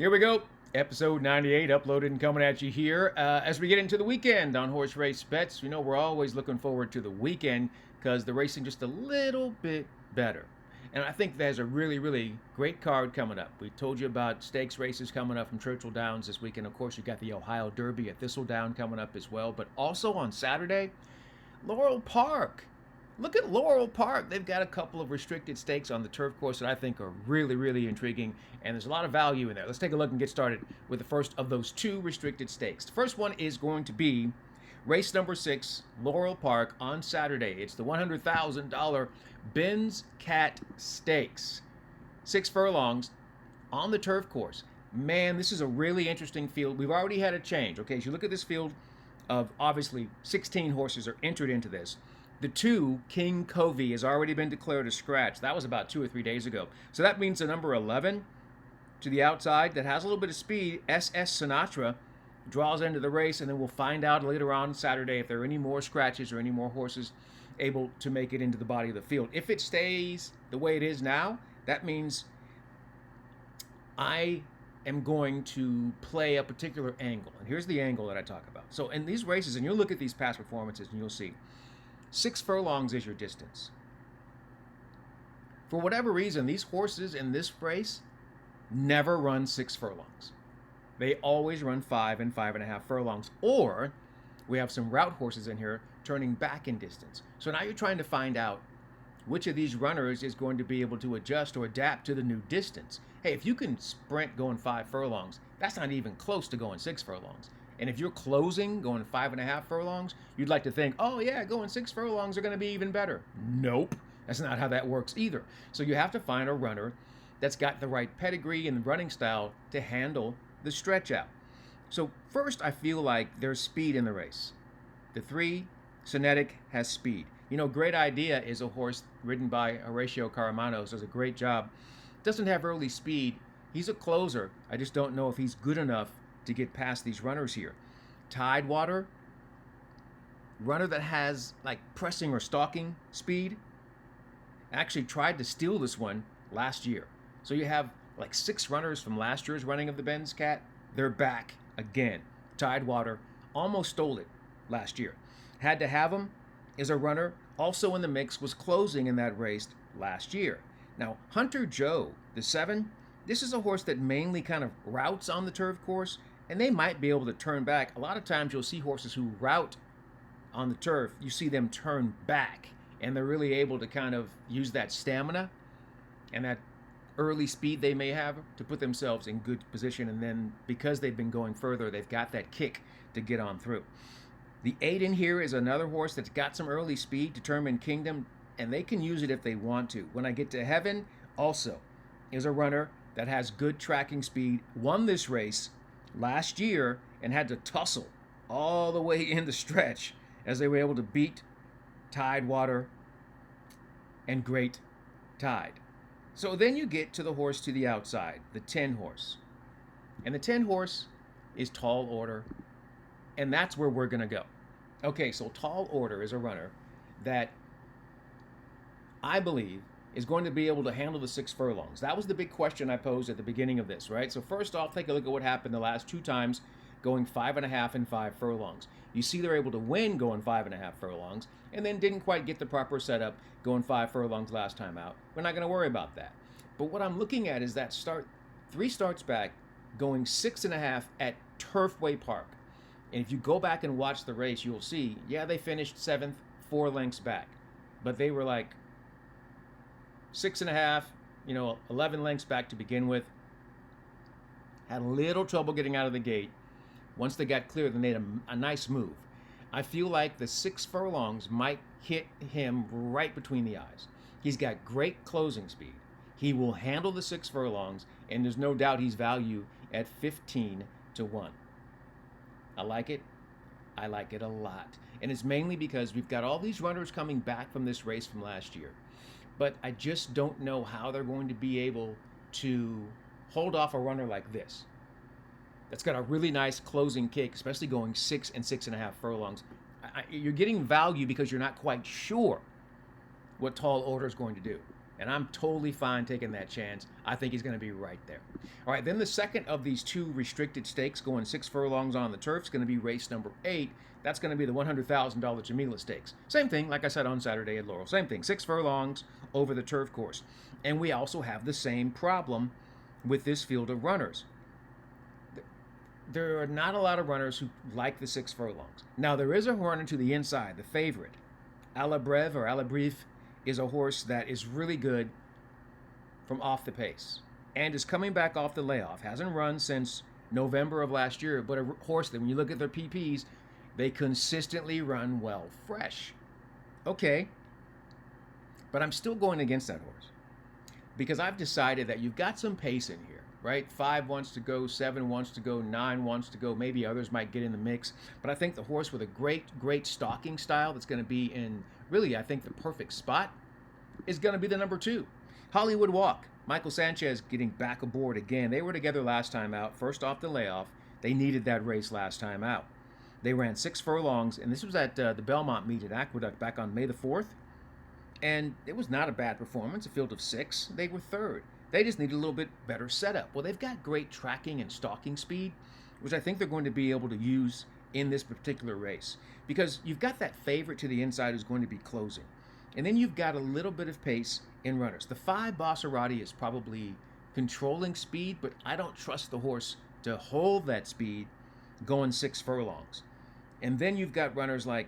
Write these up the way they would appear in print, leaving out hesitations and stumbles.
Here we go. Episode 98 uploaded and coming at you here. As we get into the weekend on Horse Race Bets, you know we're always looking forward to the weekend because the racing just a little bit better. And I think there's a really great card coming up. We told you about stakes races coming up from Churchill Downs this weekend. Of course, you got the Ohio Derby at Thistledown coming up as well. But also on Saturday, Laurel Park. Look at Laurel Park. They've got a couple of restricted stakes on the turf course that I think are really intriguing, and there's a lot of value in there. Let's take a look and get started with the first of those two restricted stakes. The first one is going to be race number 6, Laurel Park, on Saturday. It's the $100,000 Ben's Cat Stakes. 6 furlongs on the turf course. Man, this is a really interesting field. We've already had a change. Okay, as you look at this field of obviously 16 horses are entered into this. The 2, King Covey, has already been declared a scratch. That was about 2 or 3 days ago. So that means the number 11 to the outside that has a little bit of speed, SS Sinatra, draws into the race, and then we'll find out later on Saturday if there are any more scratches or any more horses able to make it into the body of the field. If it stays the way it is now, that means I am going to play a particular angle. And here's the angle that I talk about. So in these races, and you'll look at these past performances and you'll see, 6 furlongs is your distance. For whatever reason, these horses in this race never run 6 furlongs. They always run 5 and 5.5 furlongs. Or we have some route horses in here turning back in distance. So now you're trying to find out which of these runners is going to be able to adjust or adapt to the new distance. Hey, if you can sprint going 5 furlongs, that's not even close to going 6 furlongs. And if you're closing, going 5.5 furlongs, you'd like to think, oh yeah, going 6 furlongs are going to be even better. Nope, that's not how that works either. So you have to find a runner that's got the right pedigree and running style to handle the stretch out. So first, I feel like there's speed in the race. The 3, Cinetic, has speed. You know, Great Idea is a horse ridden by Horatio Caramanos, does a great job. Doesn't have early speed. He's a closer. I just don't know if he's good enough to get past these runners here. Tidewater, runner that has like pressing or stalking speed, actually tried to steal this one last year. So you have like 6 runners from last year's running of the Ben's Cat. They're back again. Tidewater almost stole it last year. Had to Have him is a runner also in the mix, was closing in that race last year. Now, Hunter Joe, the 7, this is a horse that mainly kind of routes on the turf course, and they might be able to turn back. A lot of times you'll see horses who route on the turf, you see them turn back, and they're really able to kind of use that stamina and that early speed they may have to put themselves in good position, and then because they've been going further, they've got that kick to get on through. The 8 in here is another horse that's got some early speed, Determined Kingdom, and they can use it if they want to. When I Get to Heaven also is a runner that has good tracking speed, won this race last year and had to tussle all the way in the stretch as they were able to beat Tidewater and Great Tide. So then you get to the horse to the outside, the 10 horse. And the 10 horse is Tall Order, and that's where we're going to go. Okay, so Tall Order is a runner that I believe is going to be able to handle the 6 furlongs. That was the big question I posed at the beginning of this, right? So first off, take a look at what happened the last 2 times going 5.5 and 5 furlongs. You see they're able to win going 5.5 furlongs and then didn't quite get the proper setup going 5 furlongs last time out. We're not going to worry about that. But what I'm looking at is that 3 starts back going 6.5 at Turfway Park. And if you go back and watch the race, you'll see, yeah, they finished 7th, 4 lengths back. But they were like 6.5, 11 lengths back to begin with. Had a little trouble getting out of the gate. Once they got clear, they made a nice move. I feel like the 6 furlongs might hit him right between the eyes. He's got great closing speed. He will handle the 6 furlongs, and there's no doubt he's value at 15 to 1. I like it. I like it a lot. And it's mainly because we've got all these runners coming back from this race from last year. But I just don't know how they're going to be able to hold off a runner like this. That's got a really nice closing kick, especially going 6 and 6.5 furlongs. You're getting value because you're not quite sure what Tall Order is going to do. And I'm totally fine taking that chance. I think he's going to be right there. All right, then the second of these two restricted stakes going 6 furlongs on the turf is going to be race number 8. That's going to be the $100,000 Jameela Stakes. Same thing, like I said on Saturday at Laurel. Same thing, 6 furlongs over the turf course. And we also have the same problem with this field of runners. There are not a lot of runners who like the 6 furlongs. Now, there is a runner to the inside, the favorite. Alabreve is a horse that is really good from off the pace and is coming back off the layoff. Hasn't run since November of last year, but a horse that when you look at their PPs, they consistently run well fresh. Okay, but I'm still going against that horse because I've decided that you've got some pace in here, right? 5 wants to go, 7 wants to go, 9 wants to go. Maybe others might get in the mix, but I think the horse with a great stalking style that's going to be in really, I think, the perfect spot is going to be the number 2. Hollywood Walk. Michael Sanchez getting back aboard again. They were together last time out, first off the layoff. They needed that race last time out. They ran 6 furlongs, and this was at the Belmont meet at Aqueduct back on May the 4th. And it was not a bad performance, a field of 6. They were 3rd. They just needed a little bit better setup. Well, they've got great tracking and stalking speed, which I think they're going to be able to use in this particular race. Because you've got that favorite to the inside who's going to be closing. And then you've got a little bit of pace in runners. The 5 Basarati is probably controlling speed, but I don't trust the horse to hold that speed going 6 furlongs. And then you've got runners like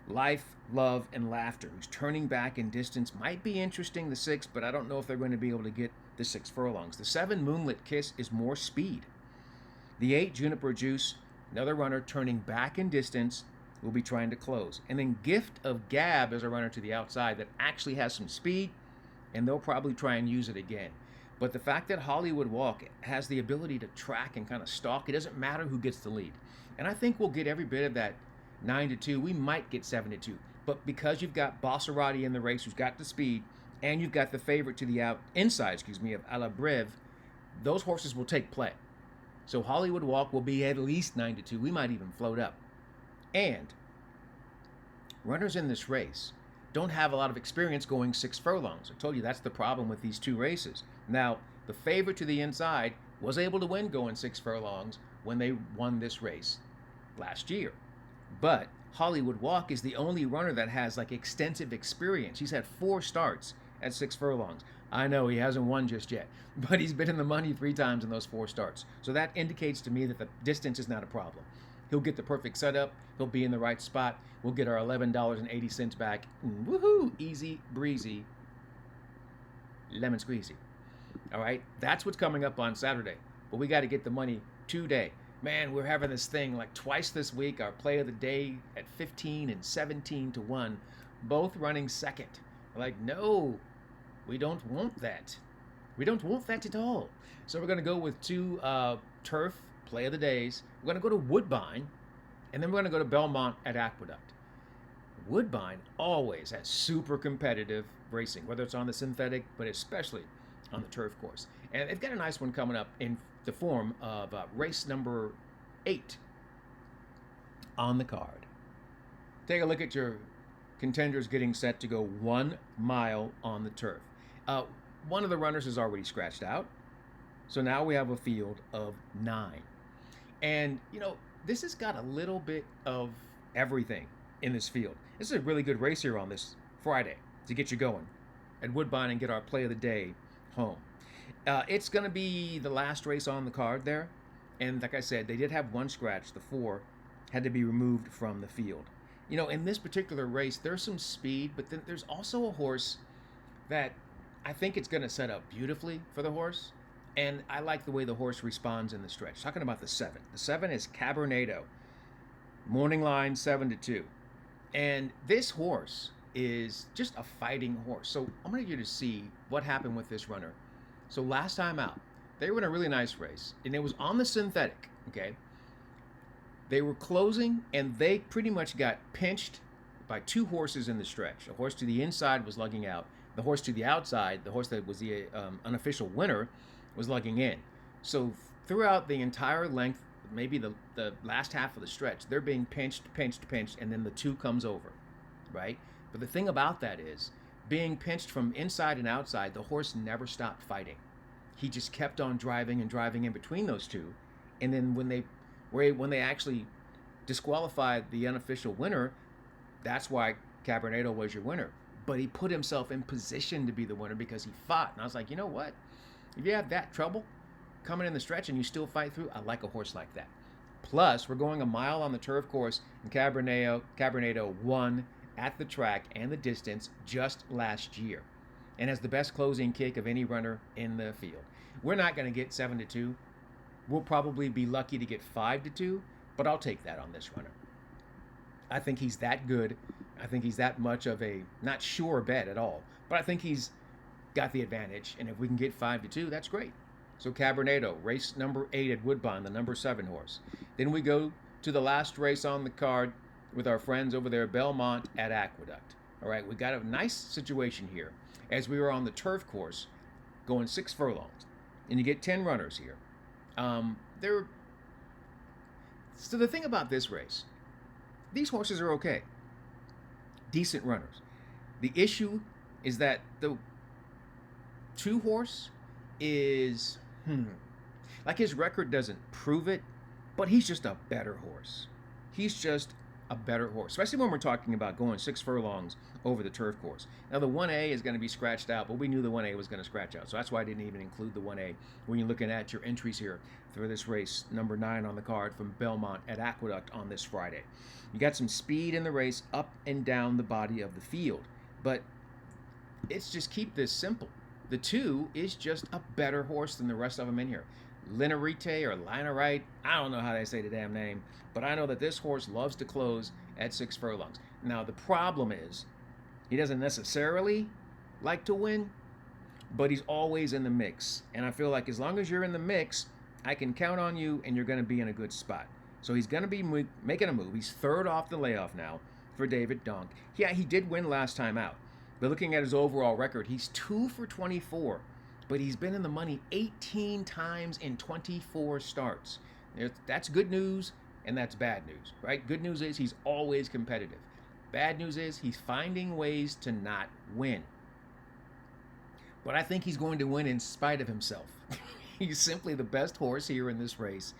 Life, Love, and Laughter, who's turning back in distance. Might be interesting, the 6, but I don't know if they're going to be able to get the 6 furlongs. The 7 Moonlit Kiss is more speed. The 8 Juniper Juice, another runner turning back in distance, will be trying to close. And then Gift of Gab is a runner to the outside that actually has some speed, and they'll probably try and use it again. But the fact that Hollywood Walk has the ability to track and kind of stalk, it doesn't matter who gets the lead. And I think we'll get every bit of that 9-2. We might get 7-2. But because you've got Basarati in the race who's got the speed, and you've got the favorite to the inside of Alabreve, those horses will take play. So Hollywood Walk will be at least 9-2. We might even float up. And runners in this race don't have a lot of experience going 6 furlongs. I told you that's the problem with these 2 races. Now, the favorite to the inside was able to win going 6 furlongs when they won this race last year. But Hollywood Walk is the only runner that has like extensive experience. He's had 4 starts at 6 furlongs. I know he hasn't won just yet, but he's been in the money 3 times in those 4 starts. So that indicates to me that the distance is not a problem. He'll get the perfect setup. He'll be in the right spot. We'll get our $11.80 back. Woohoo! Easy breezy. Lemon squeezy. All right? That's what's coming up on Saturday. But we got to get the money today. Man, we're having this thing like twice this week. Our play of the day at 15 and 17 to 1. Both running second. We're like, no, we don't want that. We don't want that at all. So we're going to go with 2 turf play of the days. We're going to go to Woodbine, and then we're going to go to Belmont at Aqueduct. Woodbine always has super competitive racing, whether it's on the synthetic, but especially on the turf course. And they've got a nice one coming up in the form of race number 8 on the card. Take a look at your contenders getting set to go 1 mile on the turf. One of the runners is already scratched out, so now we have a field of 9. And, you know, this has got a little bit of everything in this field. This is a really good race here on this Friday to get you going at Woodbine and get our play of the day home. It's going to be the last race on the card there. And like I said, they did have 1 scratch. The 4 had to be removed from the field. You know, in this particular race, there's some speed, but then there's also a horse that I think it's going to set up beautifully for the horse. And I like the way the horse responds in the stretch. Talking about the 7. The 7 is Cabernado. Morning line 7-2. And this horse is just a fighting horse. So I'm going to get you to see what happened with this runner. So last time out, they were in a really nice race. And it was on the synthetic, okay? They were closing, and they pretty much got pinched by 2 horses in the stretch. A horse to the inside was lugging out. The horse to the outside, the horse that was the unofficial winner, was lugging in. So throughout the entire length, maybe the last half of the stretch, they're being pinched, and then the 2 comes over, right? But the thing about that is being pinched from inside and outside, the horse never stopped fighting. He just kept on driving and driving in between those two. And then when they actually disqualified the unofficial winner, that's why Cabernet was your winner. But he put himself in position to be the winner because he fought. And I was like, you know what? If you have that trouble coming in the stretch and you still fight through, I like a horse like that. Plus, we're going a mile on the turf course, and Cabernet won at the track and the distance just last year and has the best closing kick of any runner in the field. We're not going to get 7-2. We'll probably be lucky to get 5-2, but I'll take that on this runner. I think he's that good. I think he's that much of a, not sure bet at all, but I think he's got the advantage, and if we can get 5-2, that's great. So Cabernet, race number 8 at Woodbine, the number 7 horse. Then we go to the last race on the card with our friends over there at Belmont at Aqueduct. All right, we got a nice situation here as we were on the turf course going 6 furlongs, and you get 10 runners here. So the thing about this race, these horses are okay, decent runners. The issue is that the 2 horse is, like his record doesn't prove it, but he's just a better horse. He's just a better horse, especially when we're talking about going 6 furlongs over the turf course. Now the 1A is going to be scratched out, but we knew the 1A was going to scratch out, so that's why I didn't even include the 1A when you're looking at your entries here for this race, number 9 on the card from Belmont at Aqueduct on this Friday. You got some speed in the race up and down the body of the field, but it's just keep this simple. The 2 is just a better horse than the rest of them in here. Linerite or Linerite, I don't know how they say the damn name, but I know that this horse loves to close at 6 furlongs. Now the problem is he doesn't necessarily like to win, but he's always in the mix. And I feel like as long as you're in the mix, I can count on you and you're going to be in a good spot. So he's going to be making a move. He's 3rd off the layoff now for David Donk. Yeah, he did win last time out. But looking at his overall record, he's 2 for 24. But he's been in the money 18 times in 24 starts. That's good news, and that's bad news, right? Good news is he's always competitive. Bad news is he's finding ways to not win. But I think he's going to win in spite of himself. He's simply the best horse here in this race.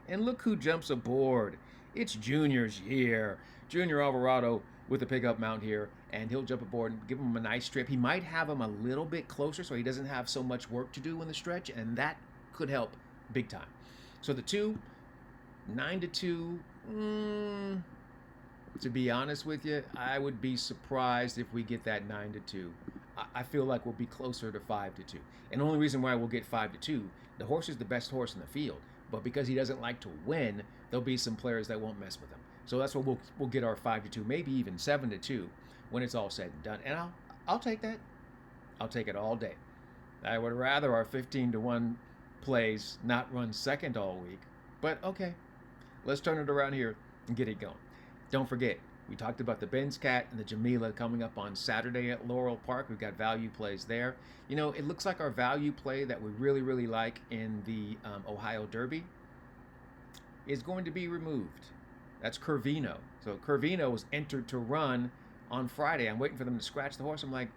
And look who jumps aboard. It's Junior's year. Junior Alvarado with the pickup mount here, and he'll jump aboard and give him a nice trip. He might have him a little bit closer so he doesn't have so much work to do in the stretch, and that could help big time. So the 2, 9-2, to be honest with you, I would be surprised if we get that 9-2. I feel like we'll be closer to 5-2. And the only reason why we'll get 5-2, the horse is the best horse in the field, but because he doesn't like to win, there'll be some players that won't mess with him. So that's what we'll get our 5-2, maybe even 7-2 when it's all said and done. And I'll take that. I'll take it all day. I would rather our 15-1 plays not run second all week, but okay, let's turn it around here and get it going. Don't forget, we talked about the Ben's Cat and the Jameela coming up on Saturday at Laurel Park. We've got value plays there. You know, it looks like our value play that we really, really like in the Ohio Derby is going to be removed. That's Curvino. So Curvino was entered to run on Friday. I'm waiting for them to scratch the horse. I'm like,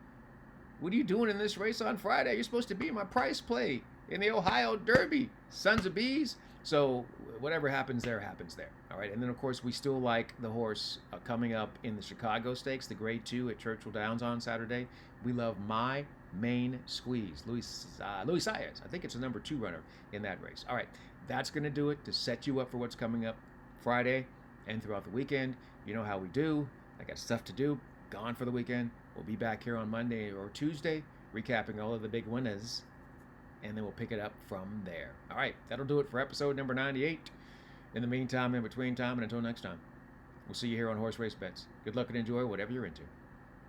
what are you doing in this race on Friday? You're supposed to be my price play in the Ohio Derby, sons of bees. So whatever happens there, happens there. All right. And then, of course, we still like the horse coming up in the Chicago Stakes, the Grade 2 at Churchill Downs on Saturday. We love My Main Squeeze, Luis Saez. I think it's the number 2 runner in that race. All right. That's going to do it to set you up for what's coming up Friday and throughout the weekend. You know how we do. I got stuff to do. Gone for the weekend. We'll be back here on Monday or Tuesday, recapping all of the big winners, and then we'll pick it up from there. All right, that'll do it for episode number 98. In the meantime, in between time, and until next time, we'll see you here on Horse Race Bets. Good luck and enjoy whatever you're into.